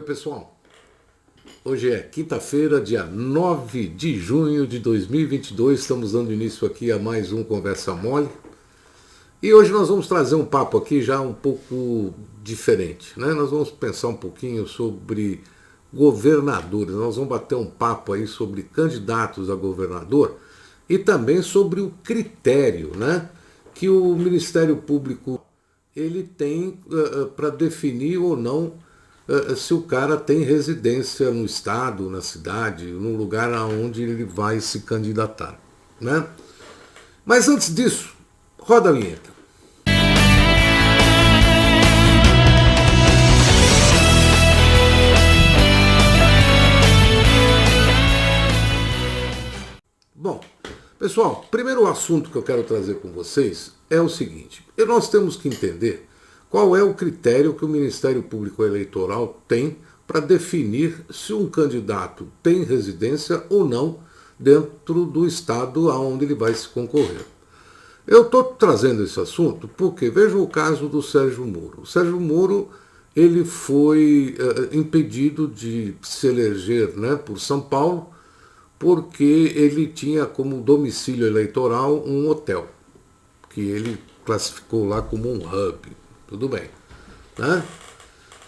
pessoal. Hoje é quinta-feira, dia 9 de junho de 2022. Estamos dando início aqui a mais um Conversa Mole. E hoje nós vamos trazer um papo aqui já um pouco diferente, né? Nós vamos pensar um pouquinho sobre governadores. Nós vamos bater um papo aí sobre candidatos a governador e também sobre o critério, né, que o Ministério Público ele tem para definir ou não se o cara tem residência no estado, na cidade, no lugar aonde ele vai se candidatar, né? Mas antes disso, roda a vinheta. Bom, pessoal, primeiro assunto que eu quero trazer com vocês é o seguinte: nós temos que entender qual é o critério que o Ministério Público Eleitoral tem para definir se um candidato tem residência ou não dentro do estado aonde ele vai se concorrer. Eu estou trazendo esse assunto porque veja o caso do Sérgio Moro. O Sérgio Moro ele foi impedido de se eleger, né, por São Paulo porque ele tinha como domicílio eleitoral um hotel, que ele classificou lá como um hub. Tudo bem, né?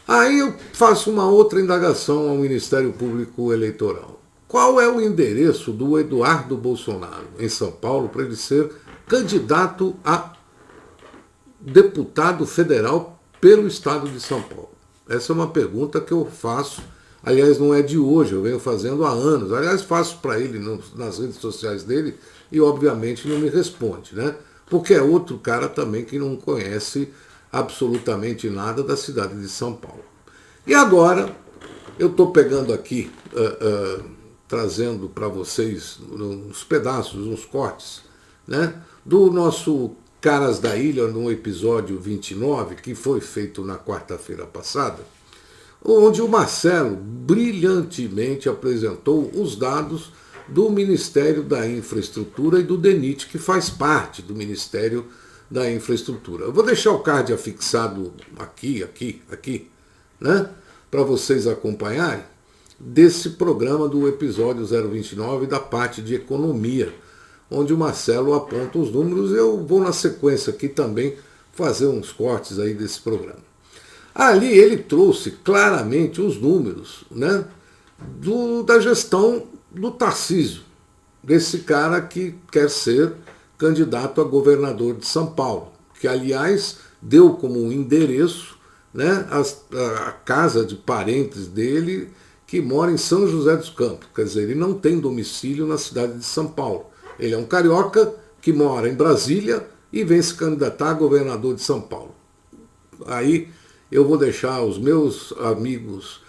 Aí eu faço uma outra indagação ao Ministério Público Eleitoral. Qual é o endereço do Eduardo Bolsonaro em São Paulo para ele ser candidato a deputado federal pelo estado de São Paulo? Essa é uma pergunta que eu faço, aliás, não é de hoje, eu venho fazendo há anos. Aliás, faço para ele nas redes sociais dele e, obviamente, não me responde, né? Porque é outro cara também que não conhece absolutamente nada da cidade de São Paulo. E agora, eu estou pegando aqui, trazendo para vocês uns pedaços, uns cortes, né, do nosso Caras da Ilha, no episódio 29, que foi feito na quarta-feira passada, onde o Marcelo brilhantemente apresentou os dados do Ministério da Infraestrutura e do DENIT, que faz parte do Ministério da Infraestrutura. Eu vou deixar o card afixado aqui, né, para vocês acompanharem desse programa do episódio 029 da parte de economia, onde o Marcelo aponta os números. Eu vou na sequência aqui também fazer uns cortes aí desse programa. Ali ele trouxe claramente os números, né, da gestão do Tarcísio, desse cara que quer ser candidato a governador de São Paulo, que, aliás, deu como endereço, né, a casa de parentes dele, que mora em São José dos Campos. Quer dizer, ele não tem domicílio na cidade de São Paulo. Ele é um carioca que mora em Brasília e vem se candidatar a governador de São Paulo. Aí eu vou deixar os meus amigos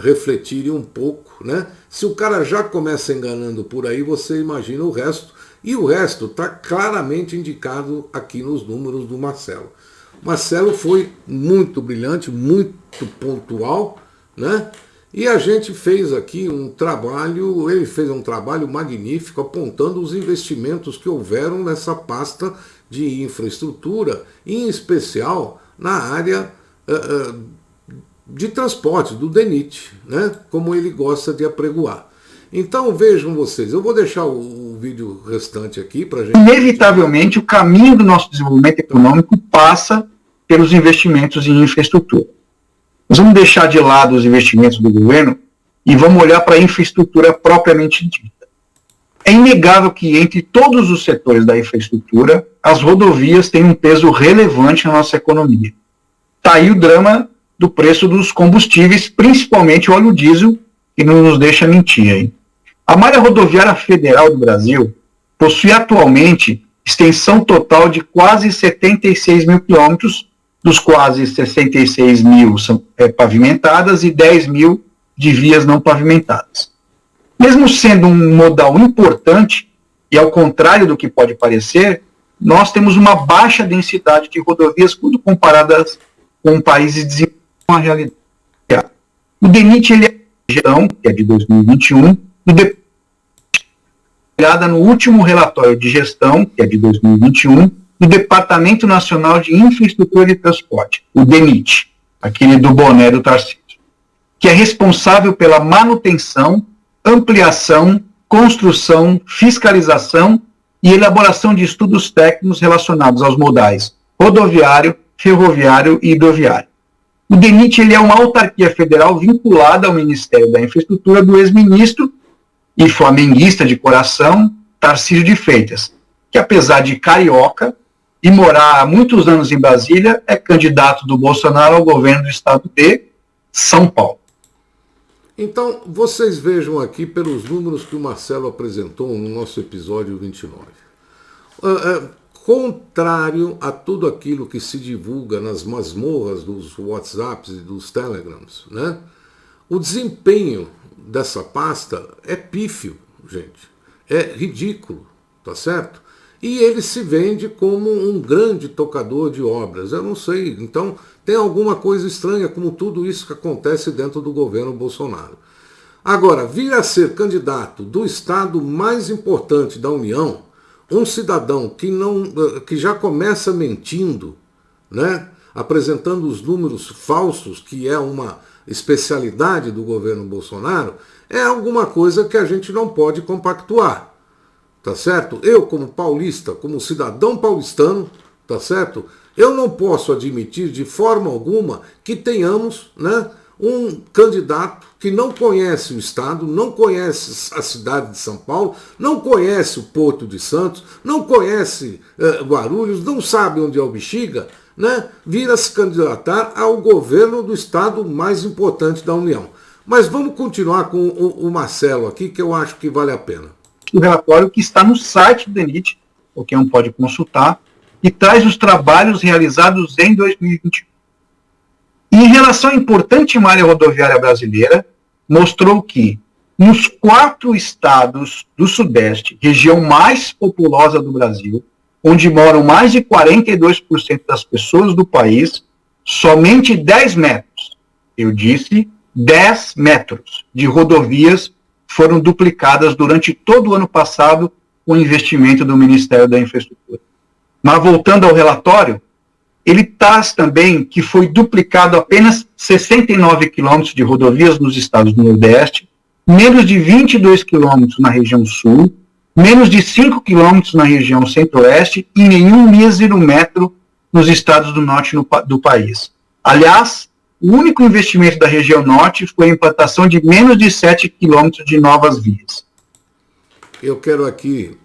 refletirem um pouco, né? Se o cara já começa enganando por aí, você imagina o resto. E o resto está claramente indicado aqui nos números do Marcelo. Marcelo foi muito brilhante, muito pontual, né? E a gente fez aqui um trabalho, ele fez um trabalho magnífico apontando os investimentos que houveram nessa pasta de infraestrutura, em especial na área de transporte, do DENIT, né? Como ele gosta de apregoar. Então vejam vocês, eu vou deixar o vídeo restante aqui para a gente... Inevitavelmente, o caminho do nosso desenvolvimento econômico passa pelos investimentos em infraestrutura. Nós vamos deixar de lado os investimentos do governo e vamos olhar para a infraestrutura propriamente dita. É inegável que entre todos os setores da infraestrutura, as rodovias têm um peso relevante na nossa economia. Está aí o drama do preço dos combustíveis, principalmente o óleo diesel, que não nos deixa mentir, hein? A malha rodoviária federal do Brasil possui atualmente extensão total de quase 76 mil quilômetros, dos quase 66 mil são pavimentadas e 10 mil de vias não pavimentadas. Mesmo sendo um modal importante, e ao contrário do que pode parecer, nós temos uma baixa densidade de rodovias quando comparadas com países desenvolvidos com a realidade. O DENIT ele é gestão, que é de 2021, no último relatório de gestão, que é de 2021, do Departamento Nacional de Infraestrutura e Transporte, o DENIT, aquele do boné do Tarcísio. que é responsável pela manutenção, ampliação, construção, fiscalização e elaboração de estudos técnicos relacionados aos modais rodoviário, ferroviário e hidroviário. O DENIT ele é uma autarquia federal vinculada ao Ministério da Infraestrutura do ex-ministro e flamenguista de coração, Tarcísio de Freitas, que apesar de carioca e morar há muitos anos em Brasília, é candidato do Bolsonaro ao governo do estado de São Paulo. Então, vocês vejam aqui pelos números que o Marcelo apresentou no nosso episódio 29. Contrário a tudo aquilo que se divulga nas masmorras dos WhatsApps e dos Telegrams, né? O desempenho dessa pasta é pífio, gente. É ridículo, tá certo? E ele se vende como um grande tocador de obras. Eu não sei. Então, tem alguma coisa estranha como tudo isso que acontece dentro do governo Bolsonaro. Agora, vir a ser candidato do estado mais importante da União, um cidadão que já começa mentindo, né? Apresentando os números falsos, que é uma especialidade do governo Bolsonaro, é alguma coisa que a gente não pode compactuar. Tá certo? Eu, como paulista, como cidadão paulistano, tá certo? Eu não posso admitir de forma alguma que tenhamos, né, um candidato que não conhece o estado, não conhece a cidade de São Paulo, não conhece o Porto de Santos, não conhece Guarulhos, não sabe onde é o Bexiga, né, vir a se candidatar ao governo do estado mais importante da União. Mas vamos continuar com o Marcelo aqui, que eu acho que vale a pena. O relatório que está no site do DENIT, qualquer um pode consultar, e traz os trabalhos realizados em 2021. Em relação à importante malha rodoviária brasileira, mostrou que nos 4 estados do Sudeste, região mais populosa do Brasil, onde moram mais de 42% das pessoas do país, somente 10 metros, eu disse 10 metros de rodovias foram duplicadas durante todo o ano passado com o investimento do Ministério da Infraestrutura. Mas voltando ao relatório, ele traz também que foi duplicado apenas 69 quilômetros de rodovias nos estados do Nordeste, menos de 22 quilômetros na região Sul, menos de 5 quilômetros na região Centro-Oeste e nenhum mísero metro nos estados do Norte do país. Aliás, o único investimento da região Norte foi a implantação de menos de 7 quilômetros de novas vias. Eu quero aqui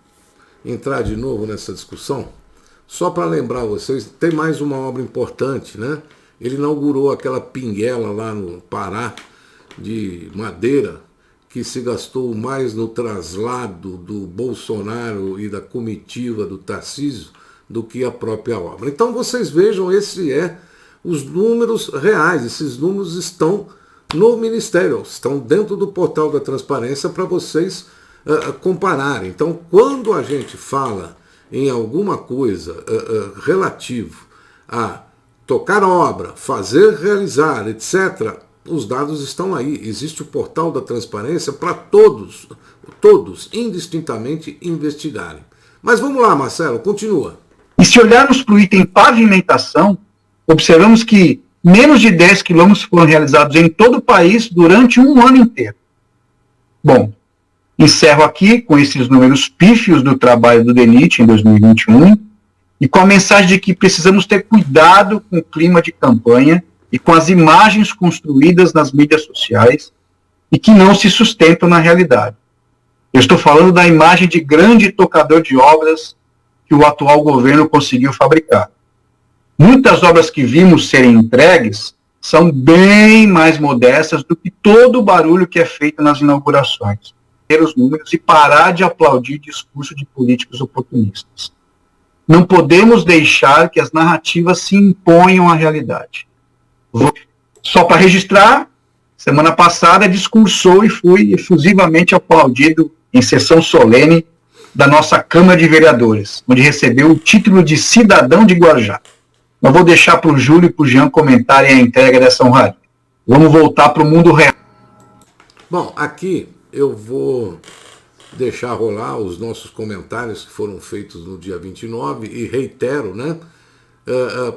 entrar de novo nessa discussão, só para lembrar vocês, tem mais uma obra importante, né? Ele inaugurou aquela pinguela lá no Pará, de madeira, que se gastou mais no traslado do Bolsonaro e da comitiva do Tarcísio do que a própria obra. Então vocês vejam, os números reais, esses números estão no Ministério, estão dentro do portal da transparência para vocês compararem. Então, quando a gente fala em alguma coisa relativo a tocar obra, fazer, realizar, etc., os dados estão aí. Existe o portal da transparência para todos, indistintamente, investigarem. Mas vamos lá, Marcelo, continua. E se olharmos para o item pavimentação, observamos que menos de 10 quilômetros foram realizados em todo o país durante um ano inteiro. Bom, encerro aqui com esses números pífios do trabalho do DENIT em 2021 e com a mensagem de que precisamos ter cuidado com o clima de campanha e com as imagens construídas nas mídias sociais e que não se sustentam na realidade. Eu estou falando da imagem de grande tocador de obras que o atual governo conseguiu fabricar. Muitas obras que vimos serem entregues são bem mais modestas do que todo o barulho que é feito nas inaugurações. Ter os números e parar de aplaudir discurso de políticos oportunistas. Não podemos deixar que as narrativas se imponham à realidade. Só para registrar, semana passada discursou e fui efusivamente aplaudido em sessão solene da nossa Câmara de Vereadores, onde recebeu o título de cidadão de Guarujá. Mas vou deixar para o Júlio e para o Jean comentarem a entrega dessa honraria. Vamos voltar para o mundo real. Bom, aqui eu vou deixar rolar os nossos comentários que foram feitos no dia 29 e reitero, né,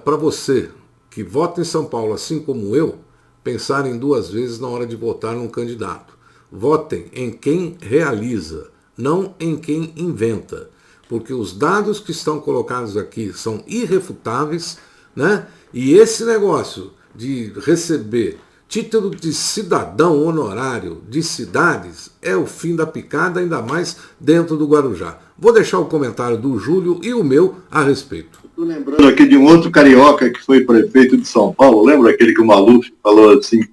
para você que vota em São Paulo, assim como eu, pensarem duas vezes na hora de votar num candidato. Votem em quem realiza, não em quem inventa. Porque os dados que estão colocados aqui são irrefutáveis, né? E esse negócio de receber título de cidadão honorário de cidades é o fim da picada, ainda mais dentro do Guarujá. Vou deixar o comentário do Júlio e o meu a respeito. Estou lembrando aqui de um outro carioca que foi prefeito de São Paulo. Lembra aquele que o Maluf falou assim: se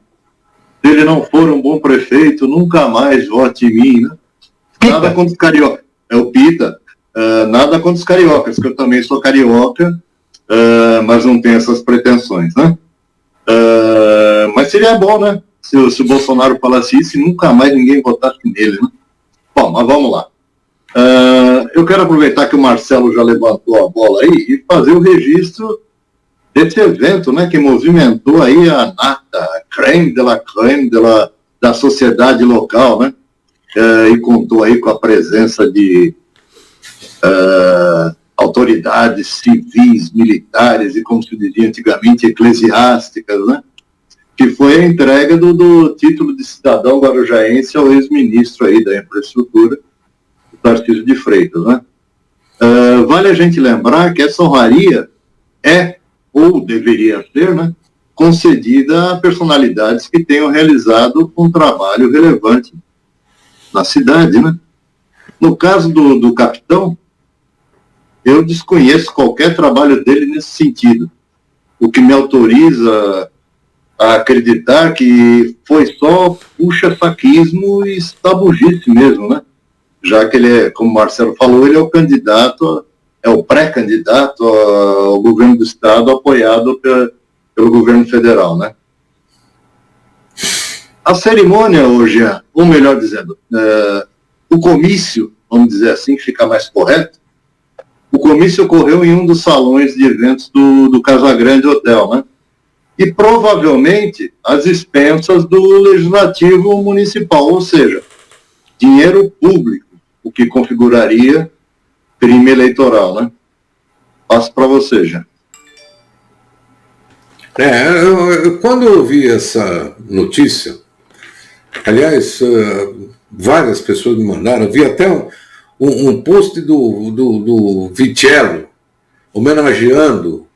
ele não for um bom prefeito, nunca mais vote em mim, né? Nada contra os cariocas. É o Pita. Nada contra os cariocas, que eu também sou carioca, mas não tenho essas pretensões, né? Mas seria bom, né? Se o Bolsonaro falasse isso e nunca mais ninguém votasse nele, né? Bom, mas vamos lá. Eu quero aproveitar que o Marcelo já levantou a bola aí e fazer o registro desse evento, né, que movimentou aí a nata, a creme da sociedade local, né? E contou aí com a presença de autoridades civis, militares e, como se dizia antigamente, eclesiásticas, né? Que foi a entrega do título de cidadão guarujaense ao ex-ministro aí da infraestrutura, Tarcísio de Freitas, né? Vale a gente lembrar que essa honraria é, ou deveria ser, né, concedida a personalidades que tenham realizado um trabalho relevante na cidade, né? No caso do capitão, eu desconheço qualquer trabalho dele nesse sentido, o que me autoriza a acreditar que foi só puxa-saquismo e estabugice mesmo, né? Já que ele é, como o Marcelo falou, ele é o candidato, é o pré-candidato ao governo do Estado apoiado pelo governo federal, né? A cerimônia hoje, ou melhor dizendo, o comício, vamos dizer assim, que fica mais correto, o comício ocorreu em um dos salões de eventos do Casagrande Hotel, né? E provavelmente às expensas do Legislativo Municipal, ou seja, dinheiro público, o que configuraria crime eleitoral, né? Passo para você, já. Quando eu vi essa notícia, aliás, várias pessoas me mandaram, eu vi até um post do Vicello homenageando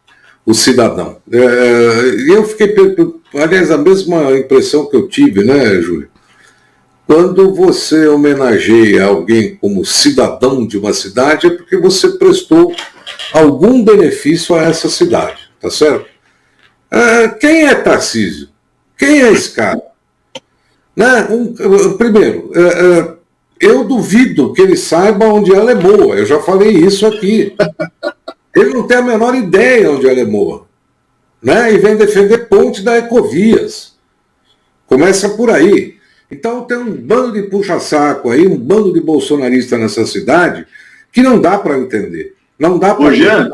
o cidadão. E eu fiquei, aliás, a mesma impressão que eu tive, né, Júlio? Quando você homenageia alguém como cidadão de uma cidade, é porque você prestou algum benefício a essa cidade, tá certo? Quem é Tarcísio? Quem é esse cara? Né? Primeiro, eu duvido que ele saiba onde ela é boa. Eu já falei isso aqui. Ele não tem a menor ideia onde ela é boa. Né? E vem defender ponte da Ecovias. Começa por aí. Então tem um bando de puxa-saco aí, um bando de bolsonaristas nessa cidade que não dá para entender. Não dá para Jean,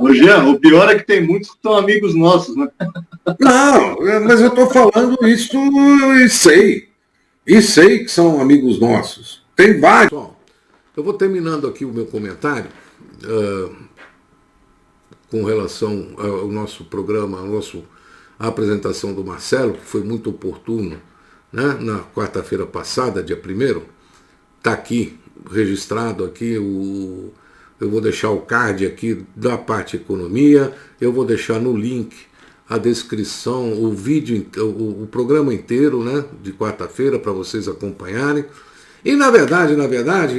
o pior é que tem muitos que são amigos nossos, né? Não, mas eu estou falando isso e sei. E sei que são amigos nossos. Tem vários. Bom, eu vou terminando aqui o meu comentário com relação ao nosso programa, a apresentação do Marcelo, que foi muito oportuno, né? Na quarta-feira passada, dia 1º, está aqui, registrado aqui, eu vou deixar o card aqui da parte economia, eu vou deixar no link a descrição, o vídeo, o programa inteiro, né, de quarta-feira, para vocês acompanharem. E na verdade,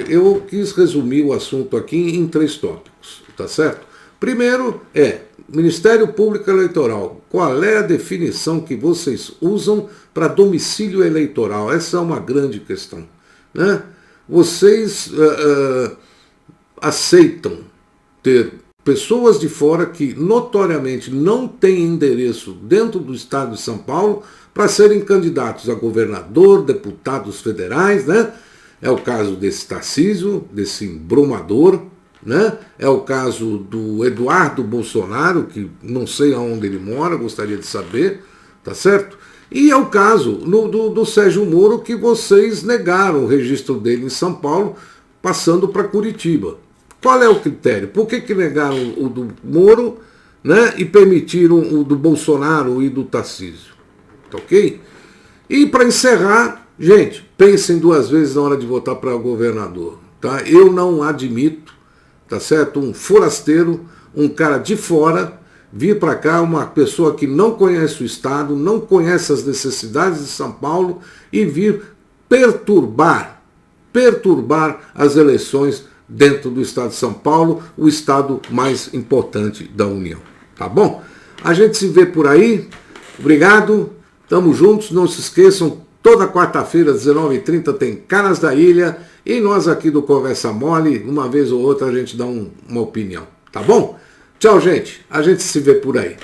eu quis resumir o assunto aqui em 3 tópicos, tá certo? Primeiro Ministério Público Eleitoral. Qual é a definição que vocês usam para domicílio eleitoral? Essa é uma grande questão, né? Vocês aceitam ter pessoas de fora que notoriamente não têm endereço dentro do estado de São Paulo para serem candidatos a governador, deputados federais, né? É o caso desse Tarcísio, desse embrumador, né? É o caso do Eduardo Bolsonaro, que não sei aonde ele mora, gostaria de saber, tá certo? E é o caso do Sérgio Moro, que vocês negaram o registro dele em São Paulo, passando para Curitiba. Qual é o critério? Por que negaram o do Moro, né, e permitiram o do Bolsonaro e do Tarcísio? Tá ok? E para encerrar, gente, pensem 2 vezes na hora de votar para governador. Tá? Eu não admito, tá certo? Um forasteiro, um cara de fora, vir para cá, uma pessoa que não conhece o Estado, não conhece as necessidades de São Paulo e vir perturbar as eleições dentro do Estado de São Paulo, o Estado mais importante da União. Tá bom? A gente se vê por aí. Obrigado. Tamo juntos. Não se esqueçam, toda quarta-feira, às 19h30, tem Caras da Ilha. E nós aqui do Conversa Mole, uma vez ou outra, a gente dá uma opinião. Tá bom? Tchau, gente. A gente se vê por aí.